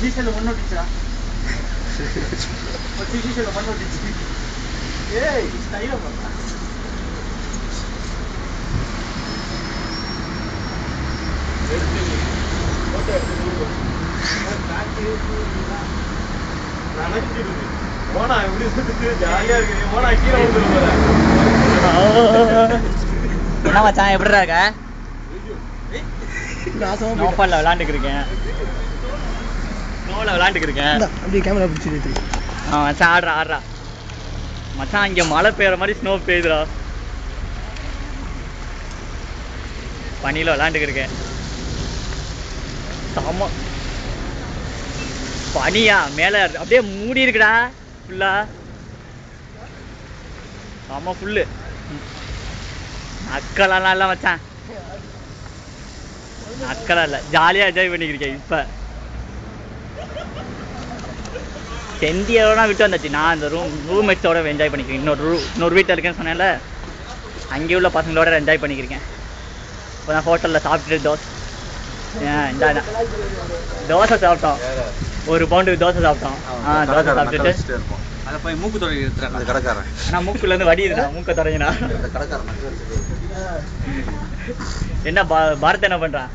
சீசன்ல மண்ணு ஒட்டிச்சா சீசன்ல மண்ணு ஒட்டிச்சு ஏய் ஸ்டைலா பண்ணா போட்டோ எடுத்து ஓனா எப்படி சுத்திட்டு ஜாலியா இருக்கு ஓனா கீழே வந்துரும் போல என்ன மச்சான் எப்படிடா இருக்க ஸ்னோஃபால்ல விளையாண்டுக்கு இருக்கேன் ஸ்னோவில் விளையாண்டுக்கு இருக்கேன் அப்படியே கேமரா பிடிச்சிட்டு மச்சான் ஆடுறா மச்சான் இங்கே மழை பெய்யுற மாதிரி ஸ்னோ பெய்யுதுடா பனியில் விளையாண்டுக்கு இருக்கேன் சாமா பனியா மேலே அப்படியே மூடி இருக்குடா ஃபுல்லா ஆமாம் ஃபுல்லு அக்கெல்லாம் இல்லை மச்சான் அக்கெல்லாம் இல்லை ஜாலியாக என்ஜாய் பண்ணிக்கிருக்கேன் இப்போ செந்தியோட விட்டு வந்தாச்சு நான் இந்த ரூம்மேட்ஸோட என்ஜாய் பண்ணிக்கிறேன் இன்னொரு வீட்டில் இருக்கேன்னு சொன்னேன்ல அங்கே உள்ள பசங்களோட என்ஜாய் பண்ணிக்கிருக்கேன் இப்போ நான் ஹோட்டலில் சாப்பிட்டுட்டு தோசை சாப்பிட்டோம் ஒரு பவுண்டு தோசை சாப்பிட்டோம் தோசை சாப்பிட்டுட்டு அதை போய் மூக்கு தொடங்கி எடுத்துறேன் அந்த கடைக்காரன் ஆனால் மூக்குலேருந்து வடி இருந்தா மூக்கை தொடங்கினா கடைக்காரன் என்ன பாரத் என்ன பண்ணுறான்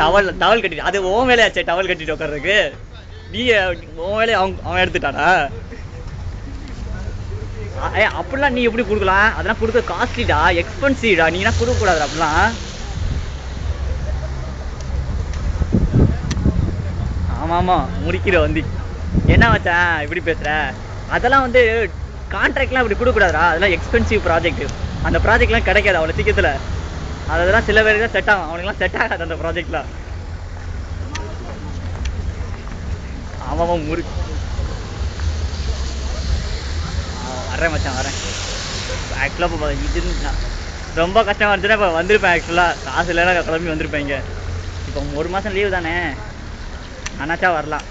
டவல் கட்டிட்டு அது உன் வேலையாச்சே டவல் கட்டிட்டு உட்கார்றதுக்கு நீ உன் வேலையை அவன் எடுத்துட்டானா அப்படிலாம் நீ எப்படி கொடுக்கலாம் அதெல்லாம் கொடுக்க காஸ்ட்லிடா எக்ஸ்பென்சிவ்டா நீனா கொடுக்கக்கூடாது அப்படிலாம் ஆமாம் ஆமாம் முடிக்கிற வந்து என்ன வச்சேன் இப்படி பேசுகிற அதெல்லாம் வந்து கான்ட்ராக்ட்லாம் இப்படி கொடுக்கக்கூடாதுடா அதெல்லாம் எக்ஸ்பென்சிவ் ப்ராஜெக்ட் அந்த ப்ராஜெக்ட்லாம் கிடைக்காது அவ்வளோ சீக்கிரத்தில் அதெல்லாம் சில பேருக்கு தான் செட் ஆகும் அவனுக்குலாம் செட் ஆகாது அந்த ப்ராஜெக்ட்லாம் ஆமாம் வரேன் மச்சான் வரேன் ஆக்சுவலாக இப்போ இது ரொம்ப கஷ்டமாக இருந்துச்சுன்னா இப்போ வந்திருப்பேன் ஆக்சுவலாக காசு இல்லைனா கிளம்பி வந்திருப்பேன் இங்கே இப்போ 1 மாதம் லீவு தானே ஆனாச்சா வரலாம்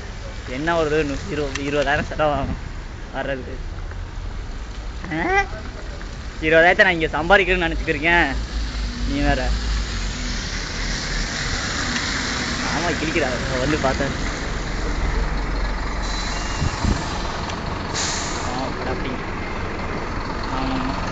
என்ன ஒரு 20,000 செலவாகும் வர்றதுக்கு 20,000 நான் இங்கே சம்பாதிக்கிறேன்னு நினச்சிக்கிருக்கேன் நீ வேற ஆமாம் கிழிக்கிறா வந்து பார்த்தேன் அப்படி ஆமாம்